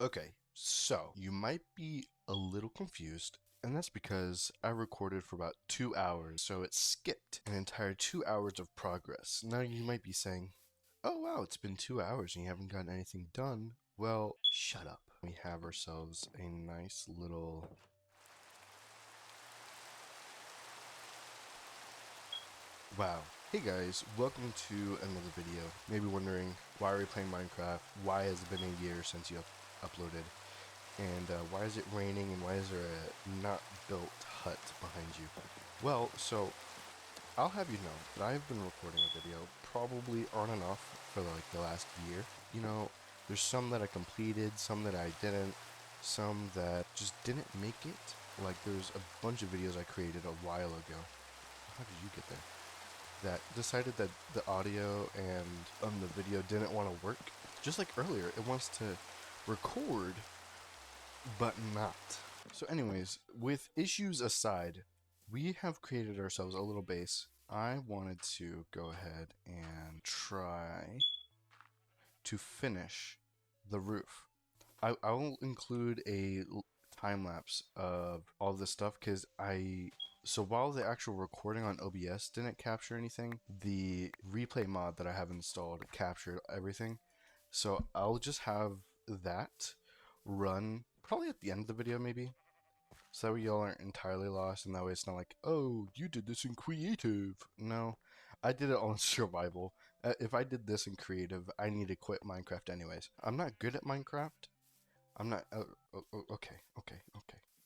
Okay, so you might be a little confused, and that's because I recorded for about 2 hours, so it skipped an entire 2 hours of progress. Now you might be saying, oh wow, it's been 2 hours and you haven't gotten anything done. Well, shut up. We have ourselves a nice little... Wow. Hey guys, welcome to another video. Maybe wondering, why are we playing Minecraft? Why has it been a year since you uploaded? And why is it raining, and why is there a not built hut behind you? Well, so I'll have you know that I've been recording a video probably on and off for like the last year. You know, there's some that I completed, some that I didn't, some that just didn't make it. Like there's a bunch of videos I created a while ago. How did you get there? That decided that the audio and the video didn't want to work. Just like earlier, it wants to record but not. So anyways, with issues aside, we have created ourselves a little base. I wanted to go ahead and try to finish the roof. I will include a time lapse of all this stuff because so while the actual recording on OBS didn't capture anything, the replay mod that I have installed captured everything. So I'll just have that run probably at the end of the video maybe, so that way y'all aren't entirely lost, and that way it's not like, oh, you did this in creative. No, I did it on survival. If I did this in creative, I need to quit Minecraft anyways. I'm not good at Minecraft. I'm not, okay.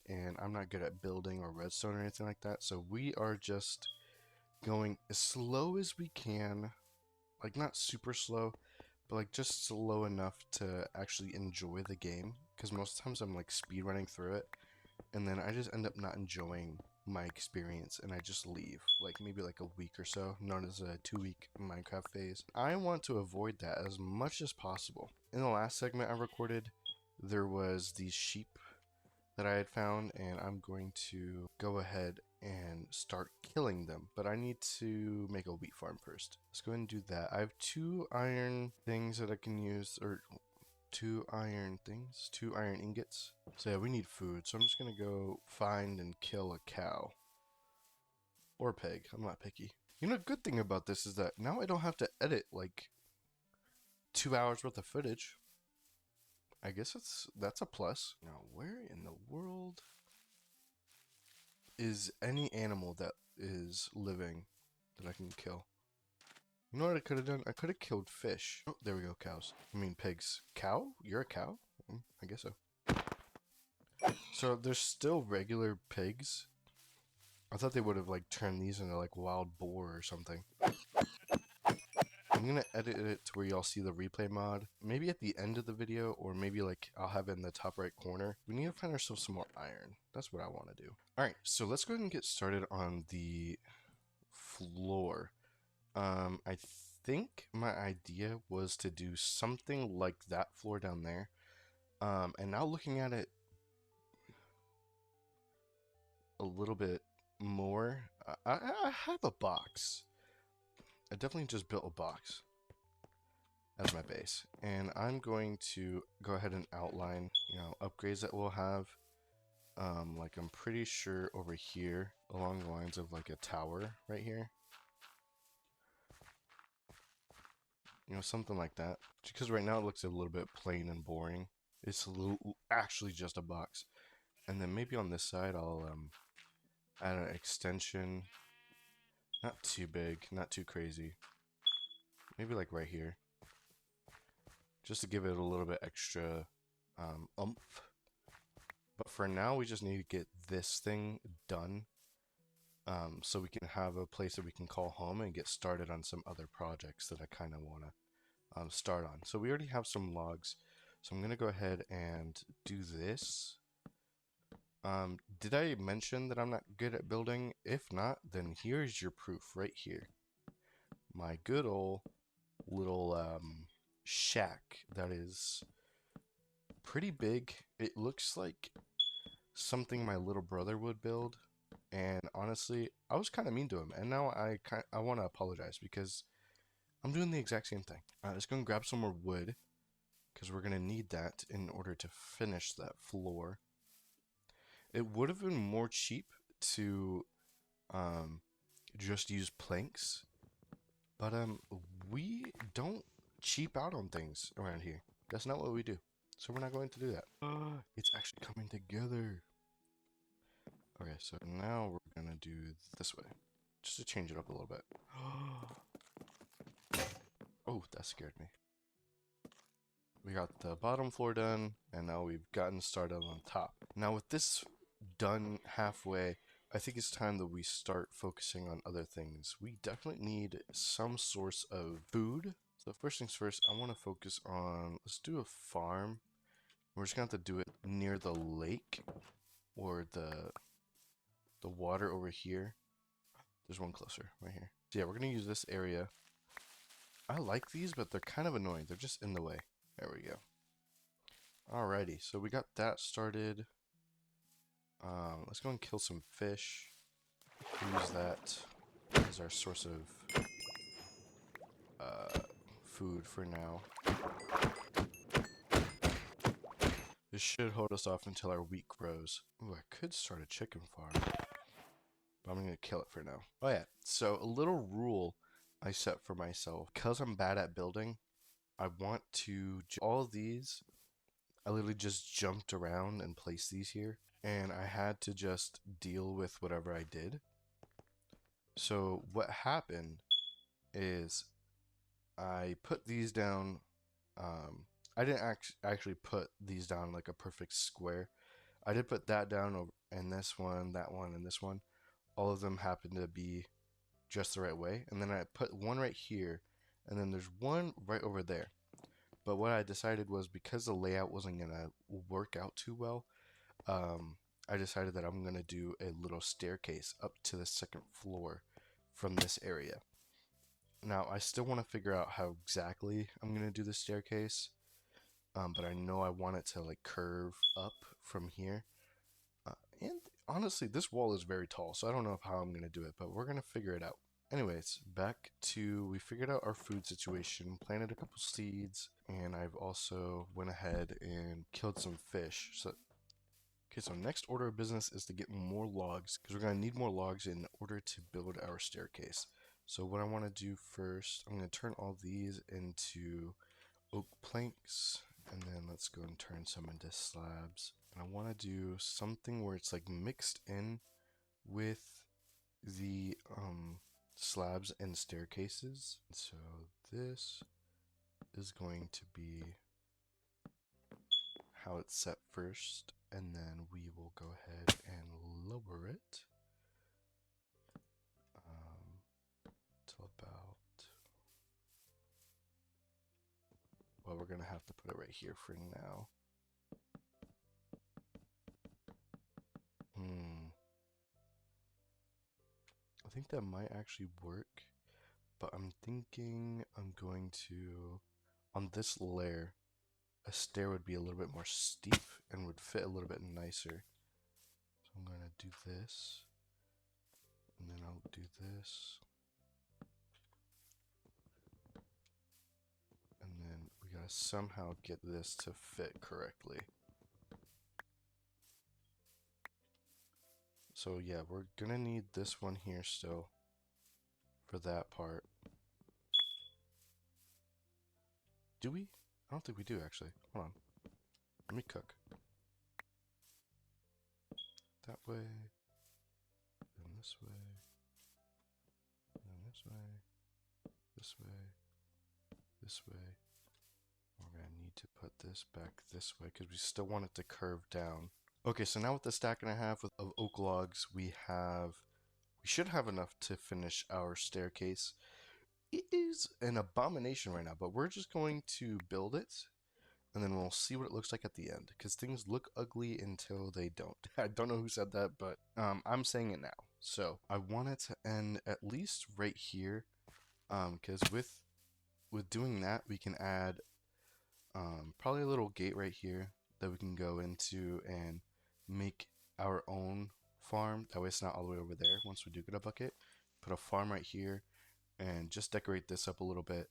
And I'm not good at building or redstone or anything like that, so we are just going as slow as we can. Like, not super slow, but like just slow enough to actually enjoy the game, because most times I'm like speed running through it, and then I just end up not enjoying my experience, and I just leave, like maybe like a week or so, known as a 2-week Minecraft phase. I want to avoid that as much as possible. In the last segment I recorded, there was these sheep that I had found, and I'm going to go ahead and start killing them, but I need to make a wheat farm first. Let's go ahead and do that. I have 2 iron things that I can use, or 2 iron things, 2 iron ingots. So yeah, we need food, so I'm just gonna go find and kill a cow. Or a pig, I'm not picky. You know, the good thing about this is that now I don't have to edit like 2 hours worth of footage. I guess that's a plus. Now, where in the world is any animal that is living that I can kill? You know what I could have done? I could have killed fish. Oh, there we go, cows. I mean pigs. Cow? You're a cow? I guess so. So there's still regular pigs. I thought they would have like turned these into like wild boar or something. I'm gonna edit it to where y'all see the replay mod. Maybe at the end of the video, or maybe like I'll have it in the top right corner. We need to find ourselves some more iron. That's what I want to do. Alright, so let's go ahead and get started on the floor. I think my idea was to do something like that floor down there. And now looking at it a little bit more, I have a box. I definitely just built a box as my base, and I'm going to go ahead and outline, upgrades that we'll have. Like I'm pretty sure over here, along the lines of like a tower right here. Something like that. Because right now it looks a little bit plain and boring. It's actually just a box. And then maybe on this side I'll add an extension. Not too big, not too crazy. Maybe like right here. Just to give it a little bit extra oomph. But for now we just need to get this thing done. So we can have a place that we can call home and get started on some other projects that I kind of want to start on. So we already have some logs, so I'm going to go ahead and do this. Did I mention that I'm not good at building? If not, then here's your proof right here. My good old little shack that is pretty big. It looks like something my little brother would build. And honestly, I was kind of mean to him, and now I want to apologize because I'm doing the exact same thing. Let's go and grab some more wood, because we're going to need that in order to finish that floor. It would have been more cheap to just use planks, but we don't cheap out on things around here. That's not what we do. So we're not going to do that. It's actually coming together. Okay, so now we're gonna do this way, just to change it up a little bit. Oh, that scared me. We got the bottom floor done, and now we've gotten started on top. Now with this done halfway, I think it's time that we start focusing on other things. We definitely need some source of food. So first things first, I want to focus on, let's do a farm. We're just gonna have to do it near the lake or the water over here. There's one closer right here. So yeah, we're gonna use this area. I like these, but they're kind of annoying. They're just in the way. There we go. Alrighty, so we got that started. Let's go and kill some fish. Use that as our source of food for now. This should hold us off until our wheat grows. Ooh, I could start a chicken farm, but I'm gonna kill it for now. Oh yeah, so a little rule I set for myself. Because I'm bad at building, I want to... all of these, I literally just jumped around and placed these here. And I had to just deal with whatever I did. So what happened is I put these down. I didn't actually put these down like a perfect square. I did put that down over, and this one, that one, and this one. All of them happened to be just the right way. And then I put one right here, and then there's one right over there. But what I decided was, because the layout wasn't gonna work out too well, I decided that I'm gonna do a little staircase up to the second floor from this area. Now I still want to figure out how exactly I'm gonna do the staircase, but I know I want it to like curve up from here. And honestly, this wall is very tall, so I don't know how I'm gonna do it, but we're gonna figure it out. Anyways, back to, we figured out our food situation, planted a couple seeds, and I've also went ahead and killed some fish. So okay, so next order of business is to get more logs, because we're going to need more logs in order to build our staircase. So what I want to do first, I'm going to turn all these into oak planks, and then let's go and turn some into slabs. And I want to do something where it's like mixed in with the slabs and staircases. So this is going to be how it's set first, and then we will go ahead and lower it till about, well, we're gonna have to put it right here for now. I think that might actually work, but I'm thinking I'm going to, on this layer, a stair would be a little bit more steep and would fit a little bit nicer. So I'm gonna do this, and then I'll do this, and then we gotta somehow get this to fit correctly. So yeah, we're gonna need this one here still for that part. Do we? I don't think we do actually. Hold on. Let me cook. That way, then this way, then this way, this way, this way. We're gonna need to put this back this way because we still want it to curve down. Okay, so now with the stack and a half of oak logs, we should have enough to finish our staircase. It is an abomination right now, but we're just going to build it, and then we'll see what it looks like at the end, because things look ugly until they don't. I don't know who said that, but I'm saying it now. So I want it to end at least right here, because with doing that, we can add probably a little gate right here that we can go into and make our own farm. That way it's not all the way over there once we do get a bucket. Put a farm right here and just decorate this up a little bit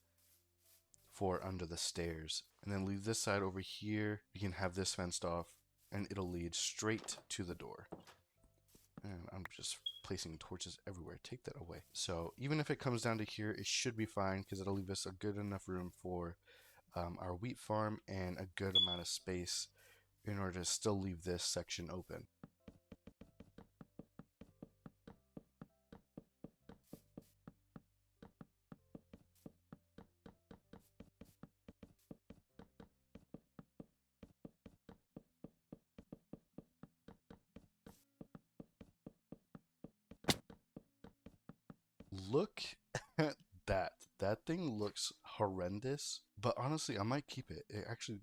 for under the stairs. and then leave this side over here. We can have this fenced off, and it'll lead straight to the door. And I'm just placing torches everywhere. Take that away. So even if it comes down to here, it should be fine because it'll leave us a good enough room for our wheat farm and a good amount of space in order to still leave this section open. Look at that. That thing looks horrendous, but honestly, I might keep it. It actually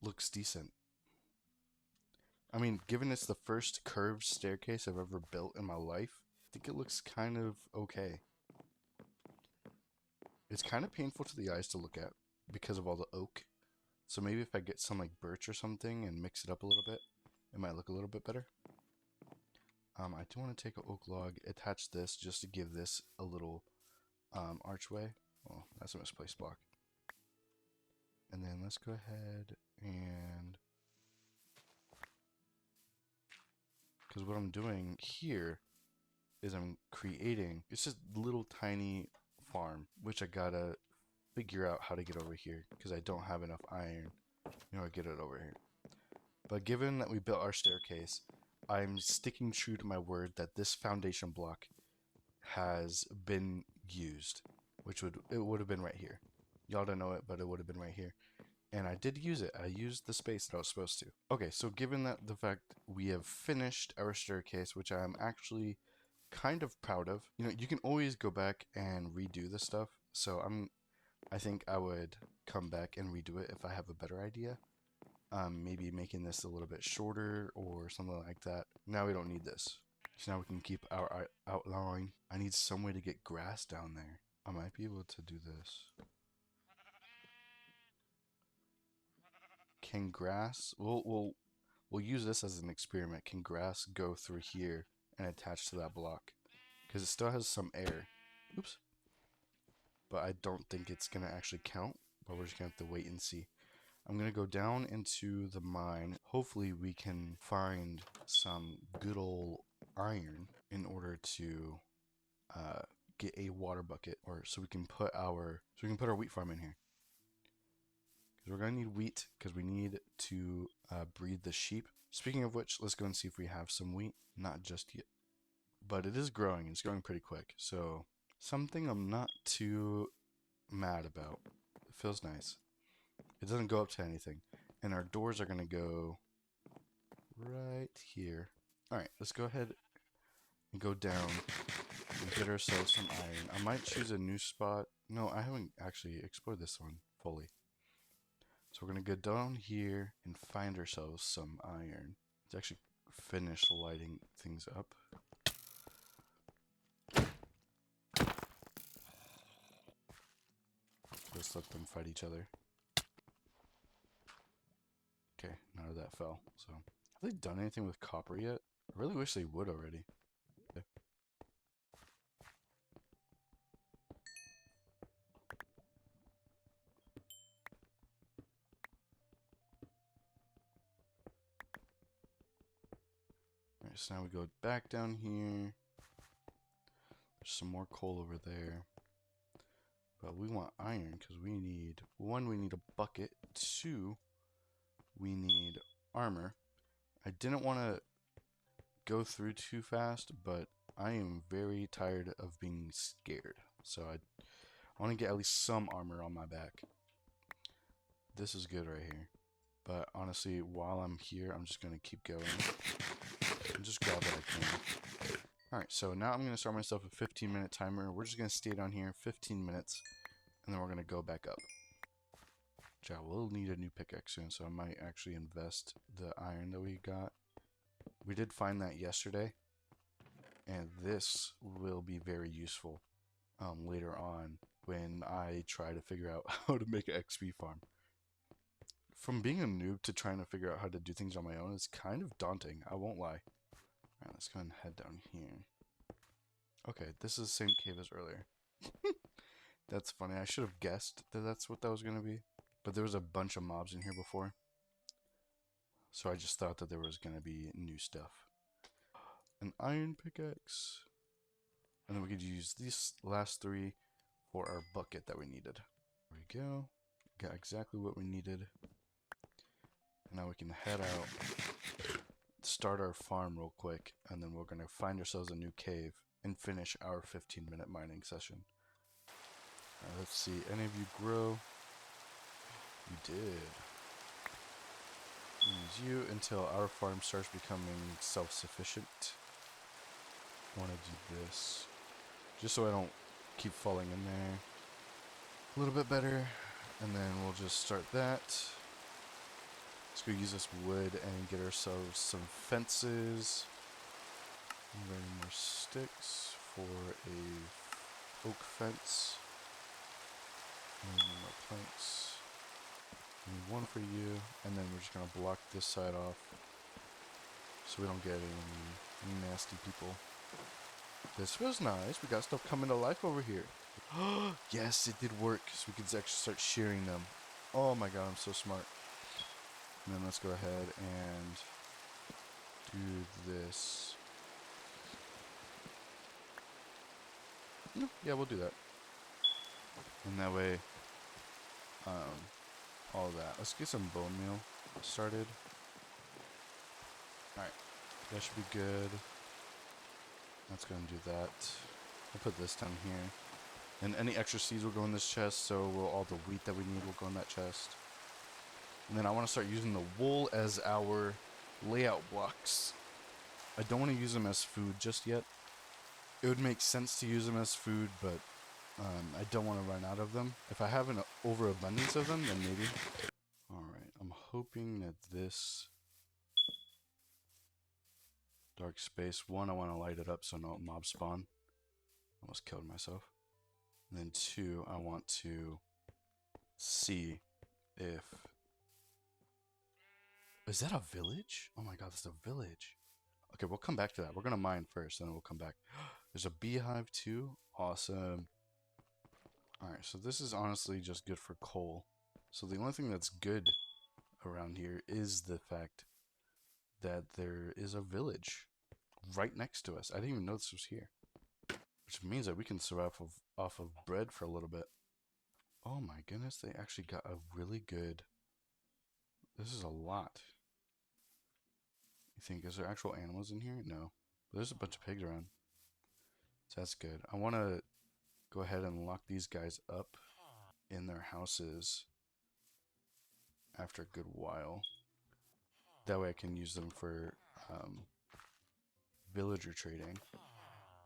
looks decent. I mean, given it's the first curved staircase I've ever built in my life, I think it looks kind of okay. It's kind of painful to the eyes to look at because of all the oak. So maybe if I get some like birch or something and mix it up a little bit, it might look a little bit better. I do want to take an oak log, attach this just to give this a little archway. Well, that's a misplaced block. And then let's go ahead and... because what I'm doing here is I'm creating... it's just a little tiny farm, which I gotta figure out how to get over here because I don't have enough iron in order to get it over here. But given that we built our staircase, I'm sticking true to my word that this foundation block has been used, which would have been right here. Y'all don't know it, but it would have been right here. And I did use it. I used the space that I was supposed to. Okay, so given that the fact we have finished our staircase, which I'm actually kind of proud of, you know, you can always go back and redo this stuff. So I think I would come back and redo it if I have a better idea. Maybe making this a little bit shorter or something like that. Now we don't need this. So now we can keep our outline. I need some way to get grass down there. I might be able to do this. Can grass... we'll use this as an experiment. Can grass go through here and attach to that block? Because it still has some air. Oops. But I don't think it's going to actually count. But we're just going to have to wait and see. I'm going to go down into the mine. Hopefully we can find some good old iron in order to get a water bucket, or so we can put our wheat farm in here. Because we're going to need wheat because we need to breed the sheep. Speaking of which, let's go and see if we have some wheat. Not just yet. But it is growing. It's growing pretty quick. So something I'm not too mad about. It feels nice. It doesn't go up to anything. And our doors are going to go right here. Alright, let's go ahead and go down and get ourselves some iron. I might choose a new spot. No, I haven't actually explored this one fully. So we're going to go down here and find ourselves some iron. Let's actually finish lighting things up. Let's let them fight each other. Okay, none of that fell. So, have they done anything with copper yet? I really wish they would already. Okay. Alright, so now we go back down here. There's some more coal over there. But we want iron because we need, one, we need a bucket. Two, we need armor. I didn't want to go through too fast, but I am very tired of being scared. So I want to get at least some armor on my back. This is good right here. But honestly, while I'm here, I'm just going to keep going. And just grab what I can. Alright, so now I'm going to start myself a 15-minute timer. We're just going to stay down here 15 minutes. And then we're going to go back up. Which I will need a new pickaxe soon, so I might actually invest the iron that we got. We did find that yesterday. And this will be very useful later on when I try to figure out how to make an XP farm. From being a noob to trying to figure out how to do things on my own is kind of daunting, I won't lie. Alright, let's go ahead and head down here. Okay, this is the same cave as earlier. That's funny, I should have guessed that that's what that was going to be. But there was a bunch of mobs in here before. So I just thought that there was going to be new stuff. An iron pickaxe. And then we could use these last 3 for our bucket that we needed. There we go. Got exactly what we needed. And now we can head out, start our farm real quick, and then we're going to find ourselves a new cave and finish our 15-minute mining session. Alright, let's see. Any of you grow? You did. Use you until our farm starts becoming self-sufficient. I want to do this just so I don't keep falling in there. A little bit better, and then we'll just start that. Let's go use this wood and get ourselves some fences. Any more sticks for a oak fence. And more planks. And one for you, and then we're just gonna block this side off so we don't get any nasty people. This was nice. We got stuff coming to life over here. Yes, it did work, so we could actually start shearing them. Oh my god, I'm so smart. And then let's go ahead and do this. Yeah, we'll do that. And that way, all that. Let's get some bone meal started. Alright, that should be good. That's gonna do that. I'll put this down here. And any extra seeds will go in this chest, so will all the wheat that we need will go in that chest. And then I want to start using the wool as our layout blocks. I don't want to use them as food just yet. It would make sense to use them as food, but I don't want to run out of them. If I have an overabundance of them, then maybe. Alright, I'm hoping that this dark space, one, I want to light it up so no mob spawn. Almost killed myself. And then 2, I want to see if... Is that a village? Oh my god, that's a village. Okay, we'll come back to that. We're gonna mine first, then we'll come back. There's a beehive too. Awesome. Alright, so this is honestly just good for coal. So the only thing that's good around here is the fact that there is a village right next to us. I didn't even know this was here. Which means that we can survive off of bread for a little bit. Oh my goodness, they actually got a really good... This is a lot. You think, is there actual animals in here? No. But there's a bunch of pigs around. So that's good. I want to go ahead and lock these guys up in their houses after a good while. That way I can use them for villager trading.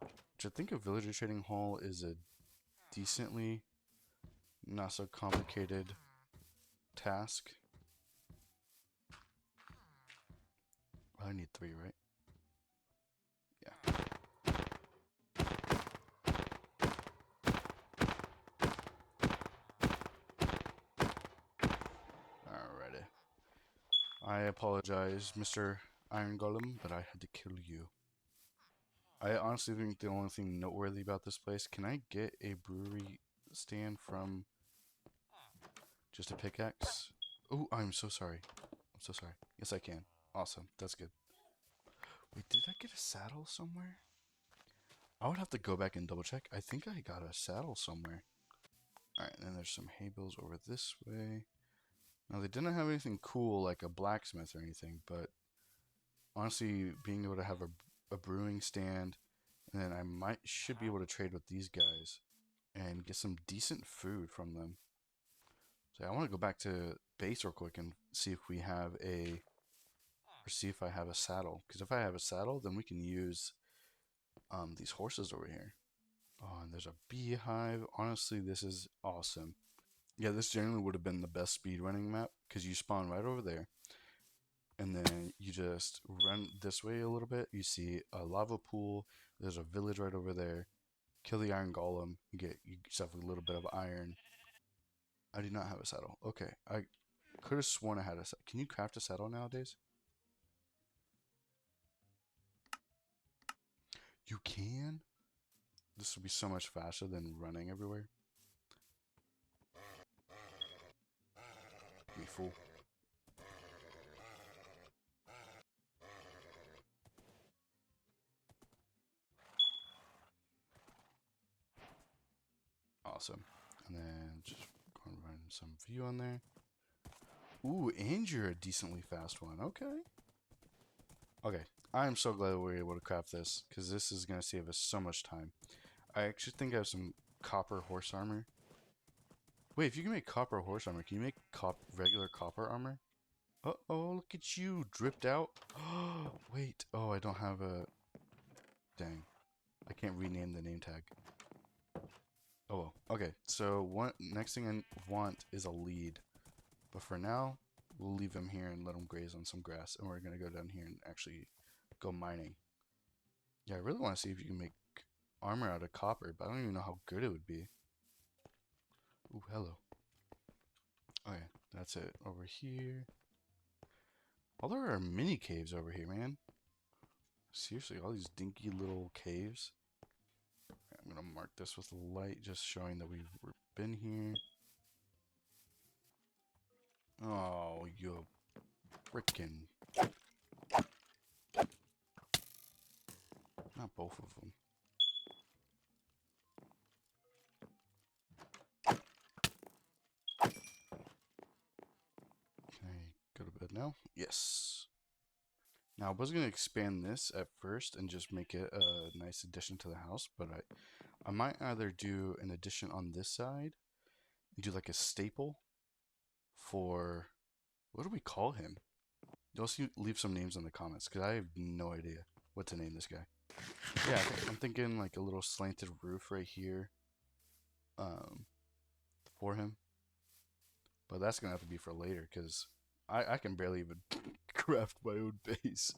Which I think a villager trading hall is a decently not so complicated task. I need 3, right? Yeah. Alrighty. I apologize, Mr. Iron Golem, but I had to kill you. I honestly think the only thing noteworthy about this place, can I get a brewery stand from just a pickaxe? Oh, I'm so sorry. I'm so sorry. Yes, I can. Awesome. That's good. Wait, did I get a saddle somewhere? I would have to go back and double check. I think I got a saddle somewhere. Alright, and then there's some hay bales over this way. Now, they didn't have anything cool like a blacksmith or anything, but honestly, being able to have a brewing stand, and then I should be able to trade with these guys and get some decent food from them. So I want to go back to base real quick and see if we have see if I have a saddle. Because if I have a saddle, then we can use these horses over here. Oh, and there's a beehive. Honestly, this is awesome. Yeah, this generally would have been the best speedrunning map because you spawn right over there. And then you just run this way a little bit. You see a lava pool. There's a village right over there. Kill the iron golem. You get yourself a little bit of iron. I do not have a saddle. Okay, I could have sworn I had a saddle. Can you craft a saddle nowadays? You can? This would be so much faster than running everywhere. me, fool. Awesome. And then just go and run some view on there. Ooh, and you're a decently fast one. Okay. Okay. I am so glad we were able to craft this, because this is going to save us so much time. I actually think I have some copper horse armor. Wait, if you can make copper horse armor, can you make regular copper armor? Uh-oh, look at you, dripped out. Wait, oh, I don't have a... Dang. I can't rename the name tag. Oh well. Okay, so next thing I want is a lead. But for now, we'll leave him here and let him graze on some grass. And we're going to go down here and actually go mining. Yeah, I really want to see if you can make armor out of copper, but I don't even know how good it would be. Ooh, hello. Okay, that's it. Over here. Oh, there are mini caves over here, man. Seriously, all these dinky little caves. I'm going to mark this with a light, just showing that we've been here. Oh, you frickin'. Not both of them. Can I go to bed now? Yes. Now, I was going to expand this at first and just make it a nice addition to the house, but I might either do an addition on this side and do like a staple for, what do we call him? You'll see, leave some names in the comments, because I have no idea what to name this guy. Yeah, I'm thinking like a little slanted roof right here for him. But that's going to have to be for later, because I can barely even craft my own base.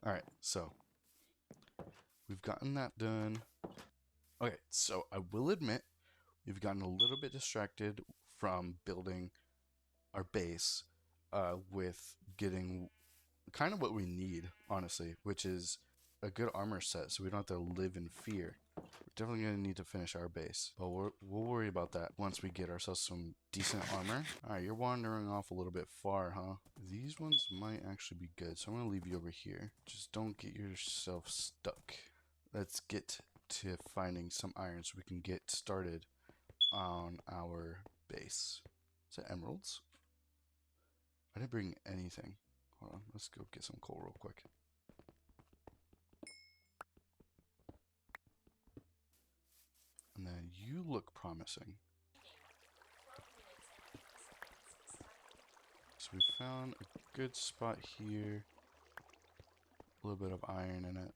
Alright, so we've gotten that done. Okay, so I will admit we've gotten a little bit distracted from building our base with getting kind of what we need, honestly, which is a good armor set so we don't have to live in fear. We're definitely going to need to finish our base, but we'll worry about that once we get ourselves some decent armor. Alright, you're wandering off a little bit far, huh? These ones might actually be good, so I'm going to leave you over here. Just don't get yourself stuck. Let's get to finding some iron so we can get started on our base. Is that emeralds? I didn't bring anything. Hold on, let's go get some coal real quick. And then you look promising. So we found a good spot here. A little bit of iron in it.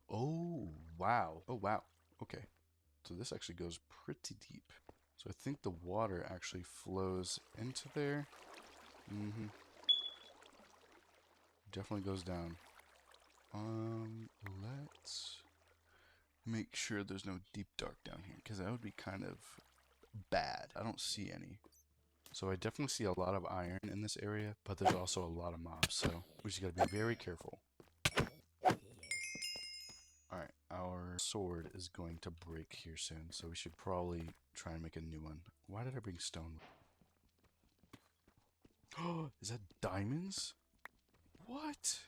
Oh, wow. Oh, wow. Okay. So this actually goes pretty deep. So I think the water actually flows into there. Definitely goes down. Let's make sure there's no deep dark down here, because that would be kind of bad. I don't see any. So I definitely see a lot of iron in this area, but there's also a lot of mobs, so we just gotta be very careful. Alright, our sword is going to break here soon, so we should probably try and make a new one. Why did I bring stone? Oh, is that diamonds? What?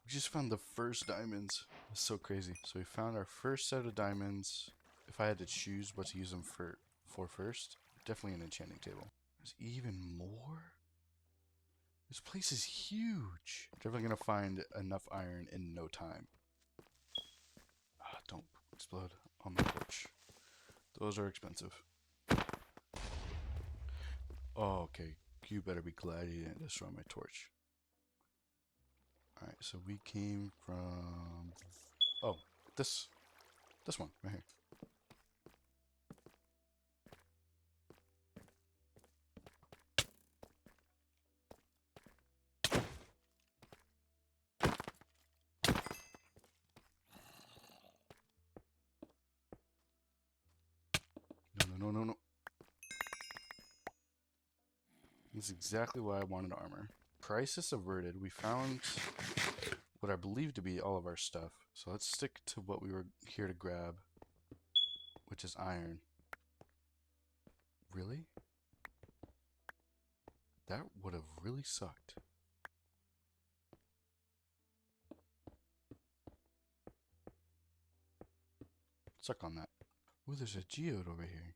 We just found the first diamonds. That's so crazy. So we found our first set of diamonds. If I had to choose what to use them for first, definitely an enchanting table. There's even more? This place is huge. Definitely gonna find enough iron in no time. Ah, don't explode on my torch. Those are expensive. Oh, okay. You better be glad you didn't destroy my torch. Alright, so we came from... Oh, this one, right here. No. This is exactly why I wanted armor. Crisis averted. We found what I believe to be all of our stuff. So let's stick to what we were here to grab, which is iron. Really? That would have really sucked. Suck on that. Ooh, there's a geode over here.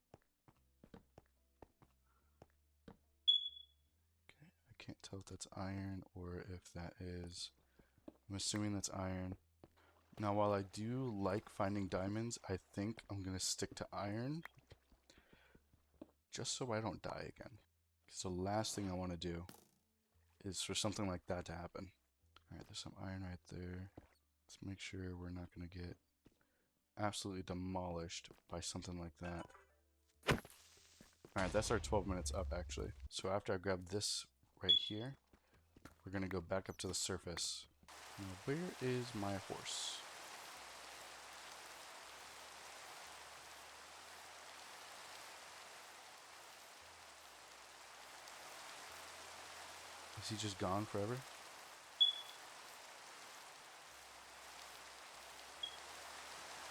Okay, I can't tell if that's iron or if that is... I'm assuming that's iron. Now, while I do like finding diamonds, I think I'm going to stick to iron just so I don't die again. Because the last thing I want to do is for something like that to happen. Alright, there's some iron right there. Let's make sure we're not going to get absolutely demolished by something like that. Alright, that's our 12 minutes up, actually. So after I grab this right here, we're going to go back up to the surface. Now, where is my horse? Is he just gone forever?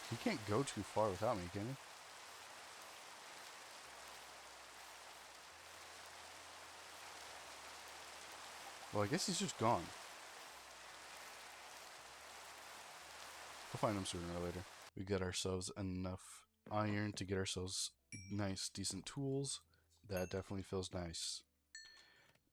He can't go too far without me, can he? Well, I guess he's just gone. We'll find him sooner or later. We got ourselves enough iron to get ourselves nice, decent tools. That definitely feels nice.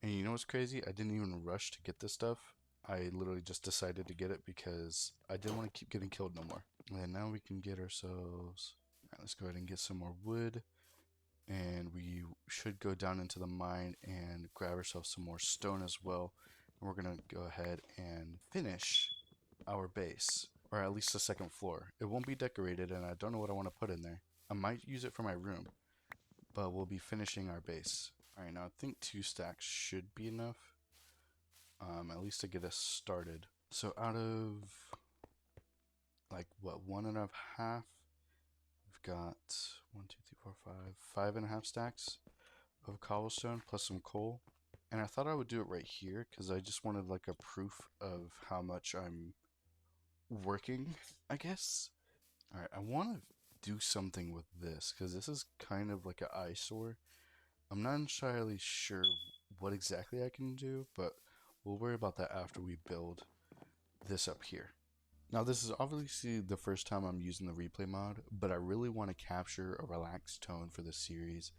And you know what's crazy? I didn't even rush to get this stuff. I literally just decided to get it because I didn't want to keep getting killed no more. And now we can get ourselves... Alright, let's go ahead and get some more wood. And we should go down into the mine and grab ourselves some more stone as well. And we're going to go ahead and finish our base. Or at least the second floor. It won't be decorated and I don't know what I want to put in there. I might use it for my room. But we'll be finishing our base. Alright, now I think 2 stacks should be enough. At least to get us started. So out of like what, 1.5, we've got 1, 2, 3, 4, 5, 5.5 stacks of cobblestone plus some coal. And I thought I would do it right here because I just wanted like a proof of how much I'm working, I guess. Alright, I want to do something with this because this is kind of like an eyesore. I'm not entirely sure what exactly I can do, but we'll worry about that after we build this up here. Now, this is obviously the first time I'm using the replay mod, but I really want to capture a relaxed tone for the series,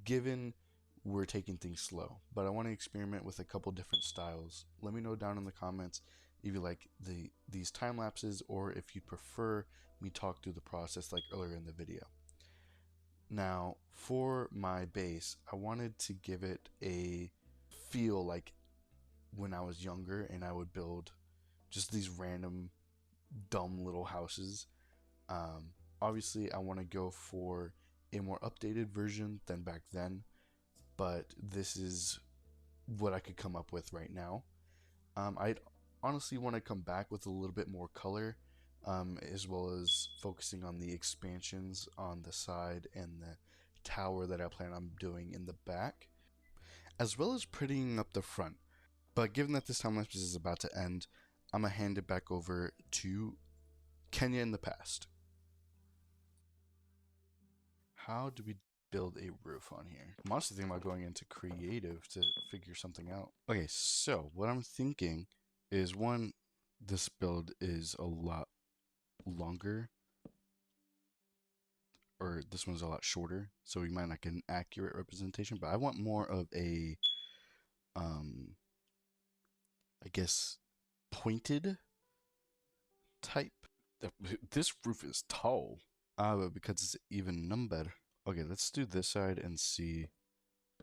given we're taking things slow. But I want to experiment with a couple different styles. Let me know down in the comments if you like these time lapses or if you'd prefer me talk through the process like earlier in the video. Now, for my base, I wanted to give it a feel like when I was younger and I would build just these random dumb little houses. Obviously, I want to go for a more updated version than back then, but this is what I could come up with right now. I'd honestly want to come back with a little bit more color, as well as focusing on the expansions on the side and the tower that I plan on doing in the back, as well as prettying up the front. But given that this time lapse is about to end, I'm going to hand it back over to Kenya in the past. How do we build a roof on here? I'm honestly thinking about going into creative to figure something out. Okay, so what I'm thinking is, one, this build is a lot longer, or this one's a lot shorter, so we might not get an accurate representation, but I want more of a, I guess, pointed type. This roof is tall. But because it's even numbered. Okay, let's do this side and see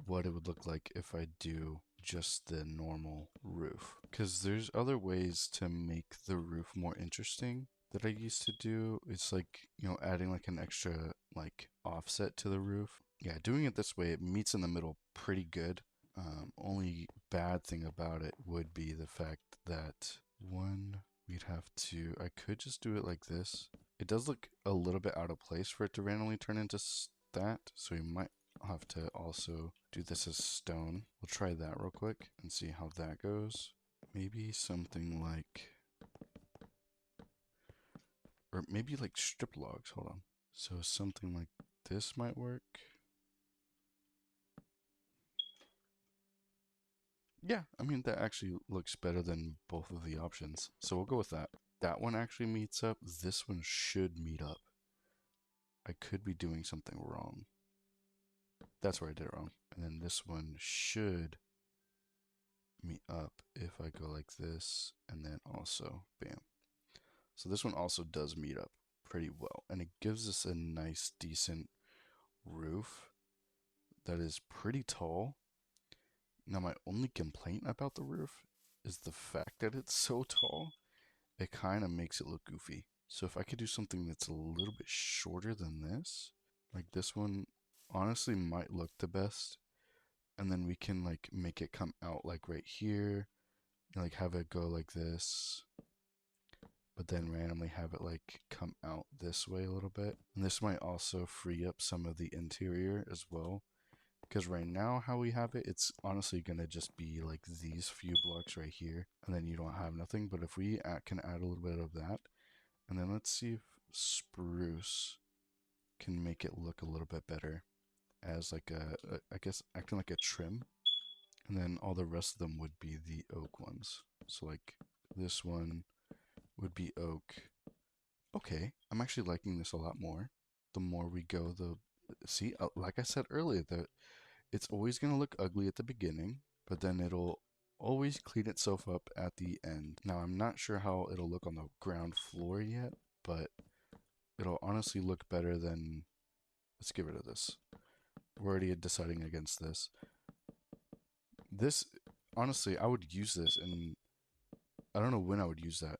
what it would look like if I do just the normal roof. Because there's other ways to make the roof more interesting that I used to do. It's like, you know, adding like an extra like offset to the roof. Yeah, doing it this way, it meets in the middle pretty good. Only bad thing about it would be the fact that we'd have to, I could just do it like this. It does look a little bit out of place for it to randomly turn into that, so we might have to also do this as stone. We'll try that real quick and see how that goes. Maybe something like, or maybe like strip logs, hold on. So something like this might work. Yeah, I mean, that actually looks better than both of the options. So we'll go with that. That one actually meets up. This one should meet up. I could be doing something wrong. That's where I did it wrong. And then this one should meet up if I go like this and then also bam. So this one also does meet up pretty well, and it gives us a nice decent roof that is pretty tall. Now my only complaint about the roof is the fact that it's so tall. It kind of makes it look goofy. So if I could do something that's a little bit shorter than this, like this one honestly might look the best, and then we can like make it come out like right here, and like have it go like this, but then randomly have it like come out this way a little bit. And this might also free up some of the interior as well. Because right now, how we have it, it's honestly going to just be like these few blocks right here, and then you don't have nothing. But if we can add a little bit of that, and then let's see if spruce can make it look a little bit better as like I guess acting like a trim. And then all the rest of them would be the oak ones. So like this one would be oak. Okay, I'm actually liking this a lot more. The more we go, the see, like I said earlier, that it's always going to look ugly at the beginning, but then it'll always clean itself up at the end. Now, I'm not sure how it'll look on the ground floor yet, but it'll honestly look better than. Let's get rid of this. We're already deciding against this. This, honestly, I would use this, and I don't know when I would use that.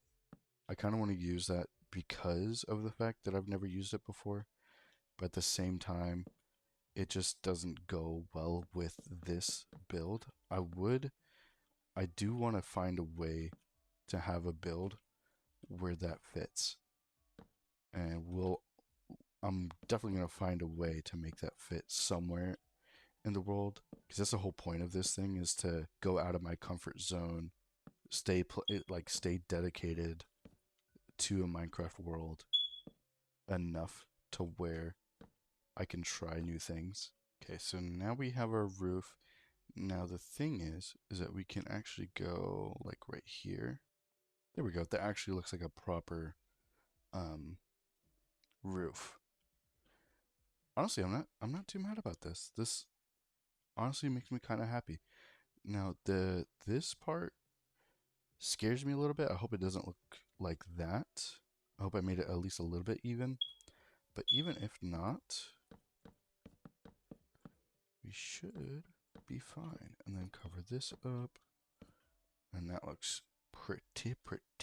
I kind of want to use that because of the fact that I've never used it before, but at the same time, it just doesn't go well with this build. I do want to find a way to have a build where that fits. And I'm definitely going to find a way to make that fit somewhere in the world, because that's the whole point of this thing, is to go out of my comfort zone, stay dedicated to a Minecraft world enough to where I can try new things. Okay, so now we have our roof. Now the thing is that we can actually go like right here. There we go. That actually looks like a proper um, roof. Honestly, I'm not too mad about this. This honestly makes me kind of happy. Now this part scares me a little bit. I hope it doesn't look like that. I hope I made it at least a little bit even. But even if not, we should be fine. And then cover this up. And that looks pretty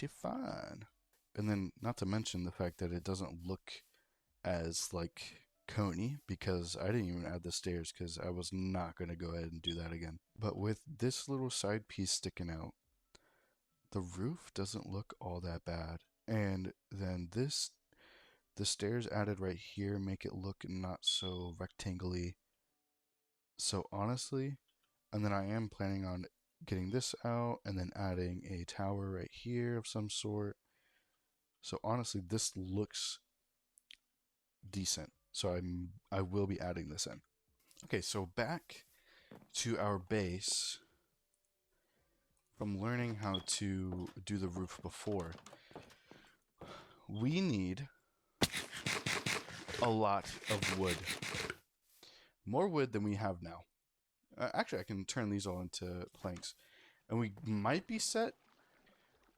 fine. And then not to mention the fact that it doesn't look as like coney, because I didn't even add the stairs because I was not going to go ahead and do that again. But with this little side piece sticking out, the roof doesn't look all that bad. And then the stairs added right here make it look not so rectangly. So honestly, and then I am planning on getting this out and then adding a tower right here of some sort. So honestly, this looks decent. So I will be adding this in. Okay, so back to our base. From learning how to do the roof before, we need a lot of wood. More wood than we have now. Actually, I can turn these all into planks. And we might be set.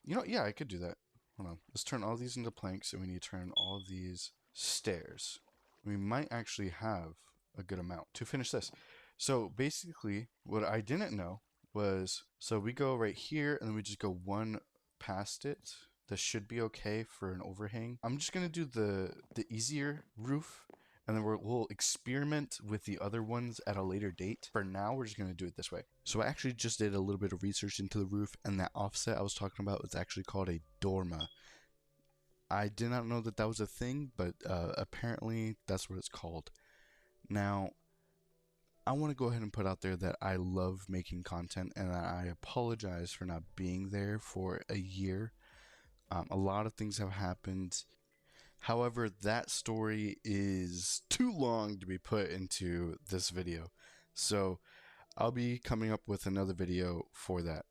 You know, yeah, I could do that. Hold on. Let's turn all these into planks, and we need to turn all of these stairs. We might actually have a good amount to finish this. So basically, what I didn't know was, so we go right here, and then we just go one past it. This should be okay for an overhang. I'm just gonna do the easier roof, and then we'll experiment with the other ones at a later date. For now, we're just gonna do it this way. So I actually just did a little bit of research into the roof, and that offset I was talking about is actually called a dorma. I did not know that that was a thing, but apparently that's what it's called. Now, I want to go ahead and put out there that I love making content, and I apologize for not being there for a year. A lot of things have happened. However, that story is too long to be put into this video. So I'll be coming up with another video for that.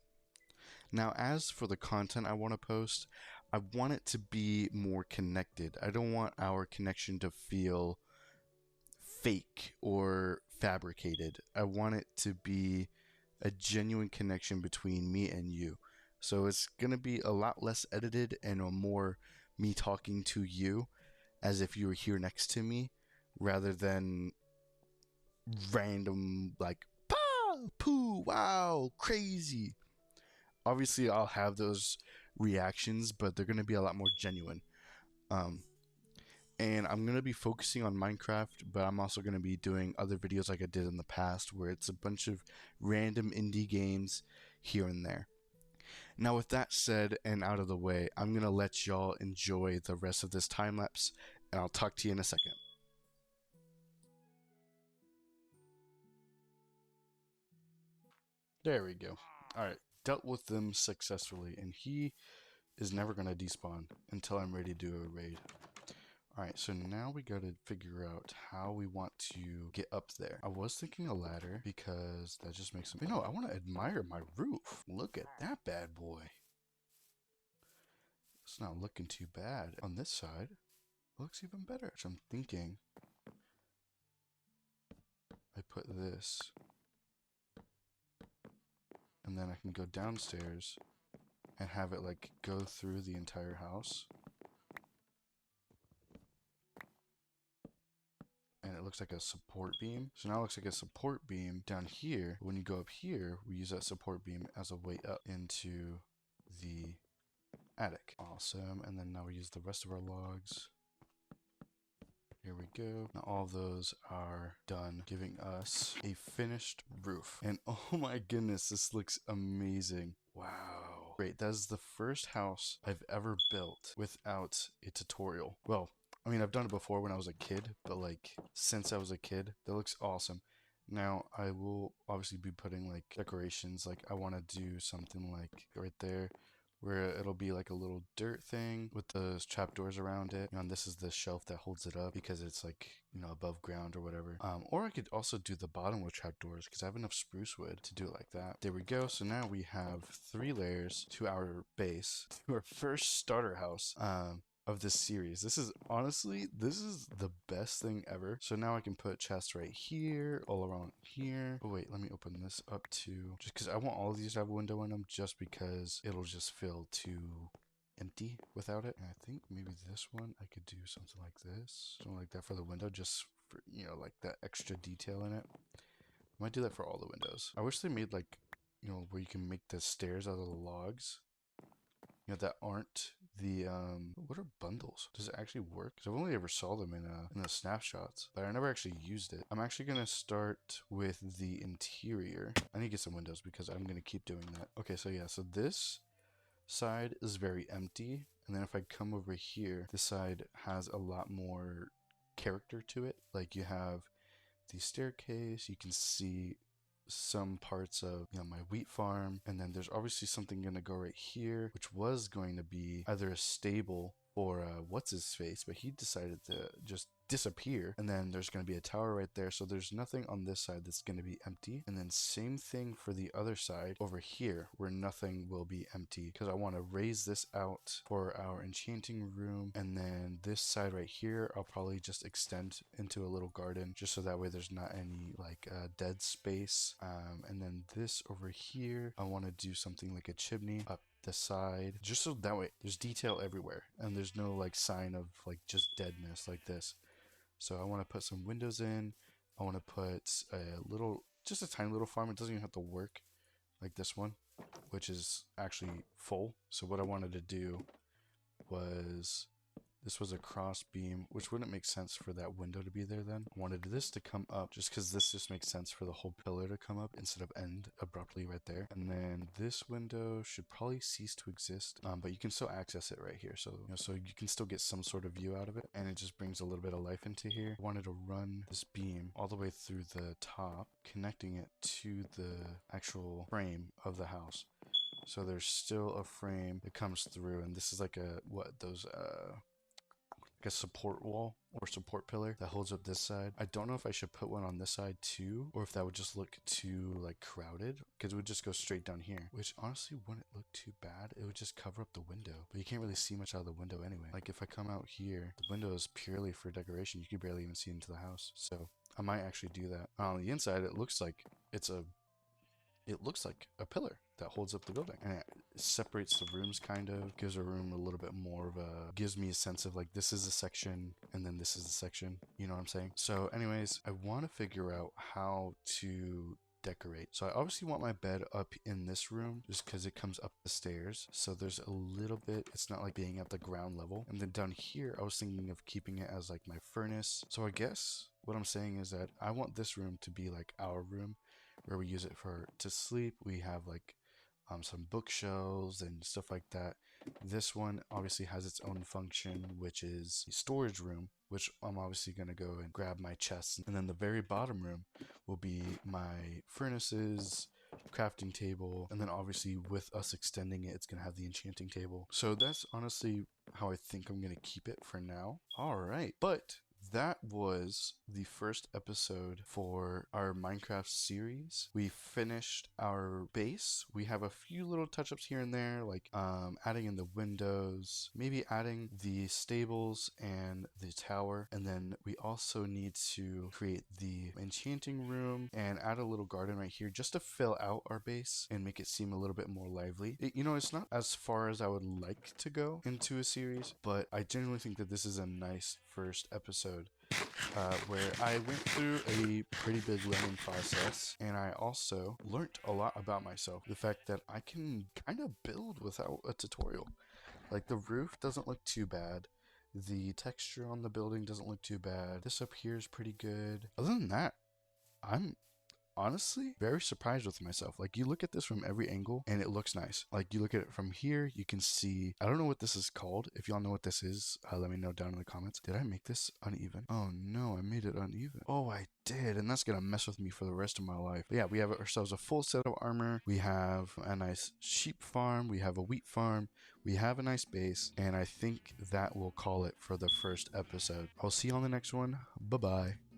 Now, as for the content I want to post, I want it to be more connected. I don't want our connection to feel fake or fabricated. I want it to be a genuine connection between me and you. So it's going to be a lot less edited and a more me talking to you as if you were here next to me rather than random like pa poo wow crazy. Obviously I'll have those reactions, but they're going to be a lot more genuine. Um and I'm going to be focusing on Minecraft, but I'm also going to be doing other videos like I did in the past where it's a bunch of random indie games here and there. Now, with that said and out of the way, I'm going to let y'all enjoy the rest of this time lapse, and I'll talk to you in a second. There we go. Alright, dealt with them successfully, and he is never going to despawn until I'm ready to do a raid. Alright, so now we gotta figure out how we want to get up there. I was thinking a ladder because that just makes them. You know, I want to admire my roof. Look at that bad boy. It's not looking too bad. On this side, it looks even better. So I'm thinking I put this, and then I can go downstairs and have it like go through the entire house. And it looks like a support beam. So now it looks like a support beam down here. When you go up here, we use that support beam as a way up into the attic. Awesome. And then now we use the rest of our logs. Here we go. Now all of those are done, giving us a finished roof. And oh my goodness, this looks amazing. Wow. Great. That is the first house I've ever built without a tutorial. Well, I mean, I've done it before when I was a kid, but like since I was a kid, that looks awesome. Now I will obviously be putting like decorations. Like I want to do something like right there where it'll be like a little dirt thing with those trapdoors around it. And this is the shelf that holds it up because it's like, you know, above ground or whatever. Or I could also do the bottom with trapdoors because I have enough spruce wood to do it like that. There we go. So now we have 3 layers to our base, to our first starter house. Of this series. This is honestly, this is the best thing ever. So now I can put chests right here, all around here. Oh wait, let me open this up to, just because I want all of these to have a window in them, just because it'll just feel too empty without it. And I think maybe this one I could do something like this, something like that for the window, just for, you know, like that extra detail in it. I might do that for all the windows. I wish they made like, you know, where you can make the stairs out of the logs, you know, that aren't the what are bundles? Does it actually work? Because I've only ever saw them in the snapshots, but I never actually used it. I'm actually gonna start with the interior. I need to get some windows because I'm gonna keep doing that. Okay, so yeah, so this side is very empty, and then if I come over here, this side has a lot more character to it. Like you have the staircase, you can see some parts of, you know, my wheat farm, and then there's obviously something gonna go right here, which was going to be either a stable or what's his face, but he decided to just disappear. And then there's going to be a tower right there, so there's nothing on this side that's going to be empty. And then same thing for the other side over here where nothing will be empty, because I want to raise this out for our enchanting room. And then this side right here I'll probably just extend into a little garden, just so that way there's not any like dead space. And then this over here I want to do something like a chimney up the side, just so that way there's detail everywhere and there's no like sign of like just deadness like this. So I want to put some windows in. I want to put a little, just a tiny little farm. It doesn't even have to work like this one, which is actually full. So what I wanted to do was, this was a cross beam, which wouldn't make sense for that window to be there then. I wanted this to come up just because this just makes sense for the whole pillar to come up instead of end abruptly right there. And then this window should probably cease to exist, but you can still access it right here. So, you know, so you can still get some sort of view out of it, and it just brings a little bit of life into here. I wanted to run this beam all the way through the top, connecting it to the actual frame of the house. So there's still a frame that comes through, and this is like a, what, those, like a support wall or support pillar that holds up this side. I don't know if I should put one on this side too, or if that would just look too like crowded, because it would just go straight down here, which honestly wouldn't look too bad. It would just cover up the window, but you can't really see much out of the window anyway. Like if I come out here, the window is purely for decoration. You can barely even see into the house. So I might actually do that. On the inside, it looks like a pillar that holds up the building, and it separates the rooms, kind of gives a room a little bit more of a, gives me a sense of like this is a section and then this is the section, you know what I'm saying? So anyways, I want to figure out how to decorate. So I obviously want my bed up in this room just because it comes up the stairs, so there's a little bit, it's not like being at the ground level. And then down here I was thinking of keeping it as like my furnace. So I guess what I'm saying is that I want this room to be like our room, where we use it for to sleep. We have like some bookshelves and stuff like that. This one obviously has its own function, which is a storage room, which I'm obviously going to go and grab my chests. And then the very bottom room will be my furnaces, crafting table, and then obviously with us extending it, it's going to have the enchanting table. So that's honestly how I think I'm going to keep it for now. All right, but that was the first episode for our Minecraft series. We finished our base. We have a few little touch-ups here and there, like adding in the windows, maybe adding the stables and the tower, and then we also need to create the enchanting room and add a little garden right here just to fill out our base and make it seem a little bit more lively. You know, it's not as far as I would like to go into a series, but I genuinely think that this is a nice first episode where I went through a pretty big learning process, and I also learned a lot about myself. The fact that I can kind of build without a tutorial. Like the roof doesn't look too bad. The texture on the building doesn't look too bad. This up here is pretty good. Other than that, I'm honestly very surprised with myself. Like you look at this from every angle and it looks nice. Like you look at it from here, you can see, I don't know what this is called. If y'all know what this is, let me know down in the comments. Did I make this uneven? Oh no, I made it uneven. Oh, I did, and that's gonna mess with me for the rest of my life. But yeah, we have ourselves a full set of armor. We have a nice sheep farm. We have a wheat farm. We have a nice base, and I think that will call it for the first episode. I'll see you on the next one. Bye bye.